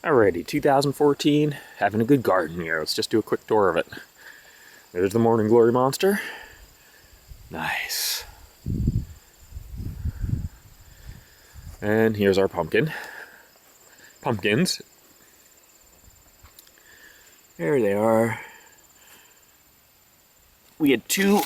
Alrighty, 2014, having a good garden here. Let's just do a quick tour of it. There's the Morning Glory Monster. Nice. And here's our pumpkins. There they are. We had two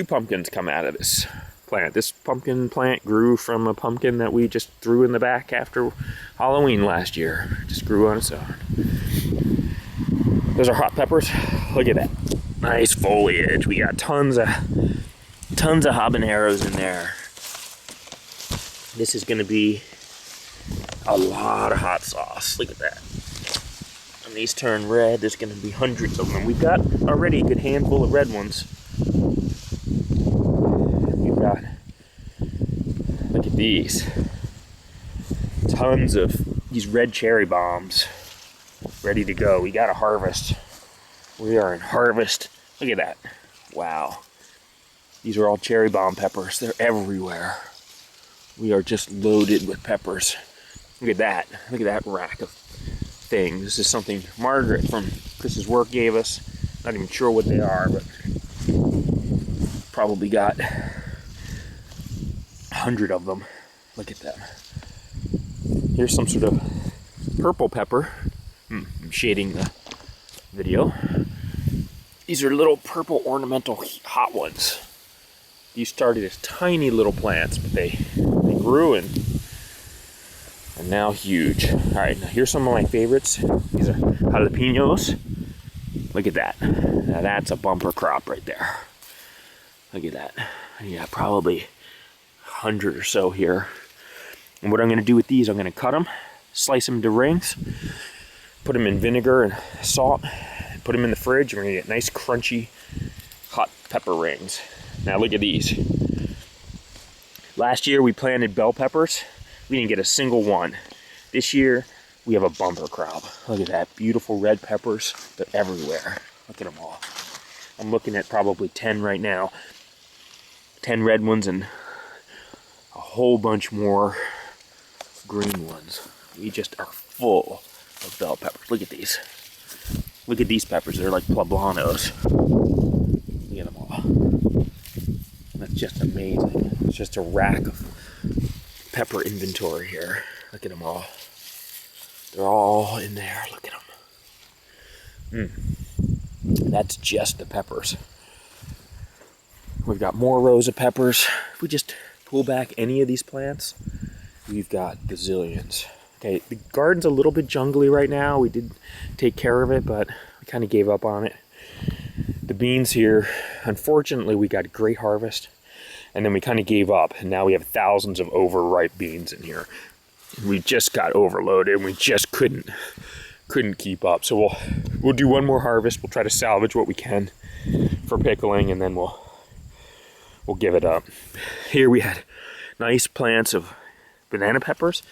pumpkins come out of this plant. This pumpkin plant grew from a pumpkin that we just threw in the back after Halloween last year. Just grew on its own. Those are hot peppers. Look at that. Nice foliage. We got tons of habaneros in there. This is going to be a lot of hot sauce. Look at that. When these turn red, there's going to be hundreds of them. We've got already a good handful of red ones. Look at these. Tons of these red cherry bombs ready to go. We got to harvest. We are in harvest. Look at that. Wow. These are all cherry bomb peppers. They're everywhere. We are just loaded with peppers. Look at that. Look at that rack of things. This is something Margaret from Chris's work gave us. Not even sure what they are, but probably got 100 of them. Look at them. Here's some sort of purple pepper. I'm shading the video. These are little purple ornamental hot ones. These started as tiny little plants, but they grew and are now huge. All right, now here's some of my favorites. These are jalapenos. Look at that. Now that's a bumper crop right there. Look at that. Yeah, probably 100 or so here. And what I'm going to do with these, I'm going to cut them, slice them into rings, put them in vinegar and salt, and put them in the fridge. We're going to get nice crunchy hot pepper rings. Now look at these. Last year we planted bell peppers. We didn't get a single one. This year we have a bumper crop. Look at that, beautiful red peppers. They're everywhere. Look at them all. I'm looking at probably 10 right now. 10 red ones and a whole bunch more green ones. We just are full of bell peppers. Look at these. Look at these peppers. They're like poblanos. Look at them all. That's just amazing. It's just a rack of pepper inventory here. Look at them all. They're all in there. Look at them. That's just the peppers. We've got more rows of peppers. If we just pull back any of these plants, we've got gazillions. Okay, the garden's a little bit jungly right now. We did take care of it, but we kind of gave up on it. The beans here, unfortunately, we got a great harvest, and then we kind of gave up, and now we have thousands of overripe beans in here. We just got overloaded, and we just couldn't keep up. So we'll do one more harvest. We'll try to salvage what we can for pickling, and then we'll give it up. Here we had nice plants of banana peppers.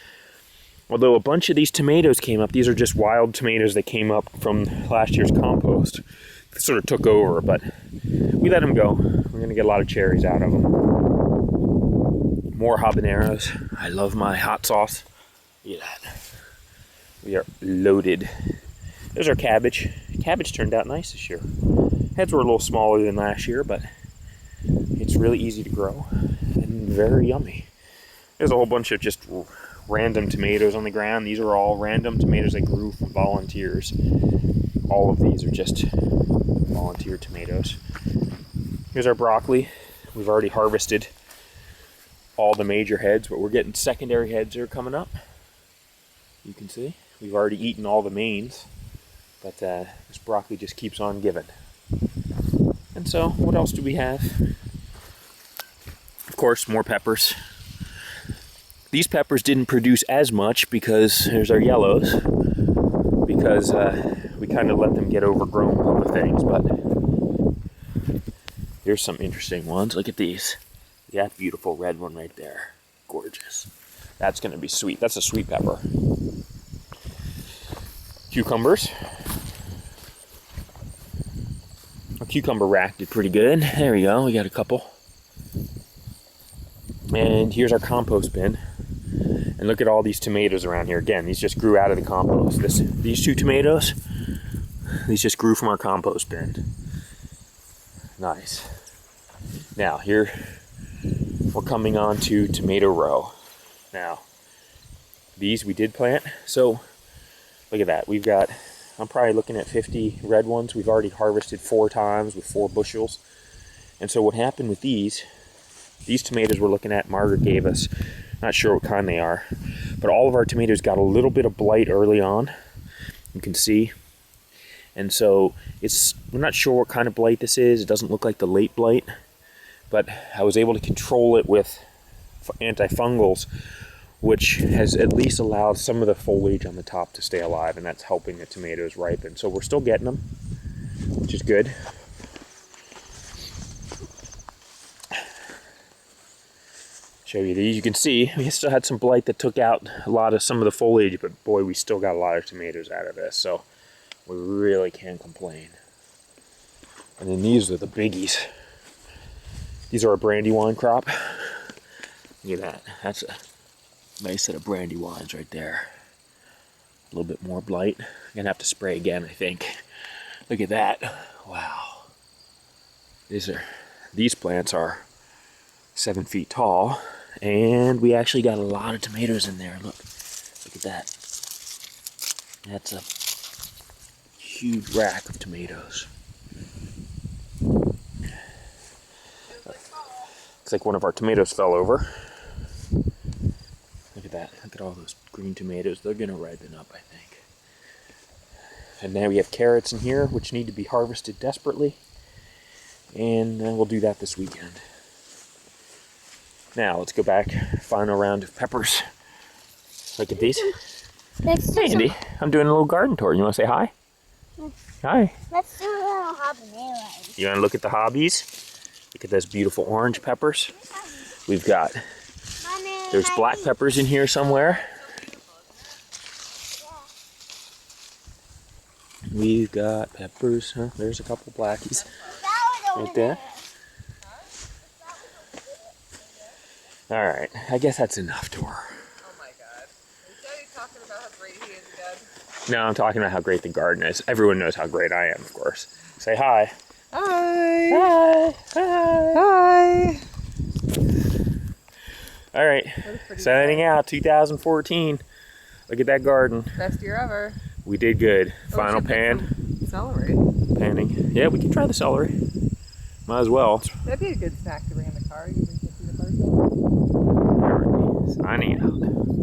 Although a bunch of these tomatoes came up. These are just wild tomatoes that came up from last year's compost. They sort of took over, but we let them go. We're gonna get a lot of cherries out of them. More habaneros. I love my hot sauce. Look at that. We are loaded. There's our cabbage. Cabbage turned out nice this year. Heads were a little smaller than last year, but it's really easy to grow and very yummy. There's a whole bunch of just random tomatoes on the ground. These are all random tomatoes that grew from volunteers. All of these are just volunteer tomatoes. Here's our broccoli. We've already harvested all the major heads, but we're getting secondary heads that are coming up. You can see we've already eaten all the mains, but this broccoli just keeps on giving. And so what else do we have? Of course, more peppers. These peppers didn't produce as much because there's our yellows, because we kind of let them get overgrown with other things, but here's some interesting ones. Look at these. That beautiful red one right there. Gorgeous. That's going to be sweet. That's a sweet pepper. Cucumbers. Our cucumber rack did pretty good. There we go. We got a couple. And here's our compost bin. And And look at all these tomatoes around here. Again, these just grew out of the compost. These 2 tomatoes, these just grew from our compost bin. Nice. Now here, we're coming on to tomato row. Now, these we did plant. So look at that. We've got, I'm probably looking at 50 red ones. We've already harvested 4 times with 4 bushels. And so what happened with these tomatoes we're looking at, Margaret gave us, not sure what kind they are, but all of our tomatoes got a little bit of blight early on. You can see. And so we're not sure what kind of blight this is. It doesn't look like the late blight, but I was able to control it with antifungals, which has at least allowed some of the foliage on the top to stay alive, and that's helping the tomatoes ripen. So we're still getting them, which is good. Show you these. You can see we still had some blight that took out some of the foliage, but boy, we still got a lot of tomatoes out of this, so we really can't complain. And then these are the biggies. These are a brandywine crop. Look at that. That's a nice set of brandywines right there. A little bit more blight. I'm gonna have to spray again, I think. Look at that. Wow. These plants are 7 feet tall, and we actually got a lot of tomatoes in there. Look at that. That's a huge rack of tomatoes. Looks like one of our tomatoes fell over. Look at that. Look at all those green tomatoes. They're gonna ripen up, I think. And now we have carrots in here, which need to be harvested desperately. And we'll do that this weekend. Now, let's go back, final round of peppers. Look at these. Hey, Andy, I'm doing a little garden tour. You want to say hi? Hi. Let's do a little habanero. You want to look at the hobbies? Look at those beautiful orange peppers. We've got, there's black peppers in here somewhere. We've got peppers. Huh? There's a couple blackies right there. All right, I guess that's enough tour. Oh my God. Is Daddy talking about how great he is, Dad? No, I'm talking about how great the garden is. Everyone knows how great I am, of course. Say hi. Hi. Hi. Hi. Hi. All right, signing out 2014. Look at that garden. Best year ever. We did good. Final pan. Celery. Panning. Yeah, we can try the celery. Might as well. That'd be a good snack to bring in the car. You can bring peanut butter. Signing out.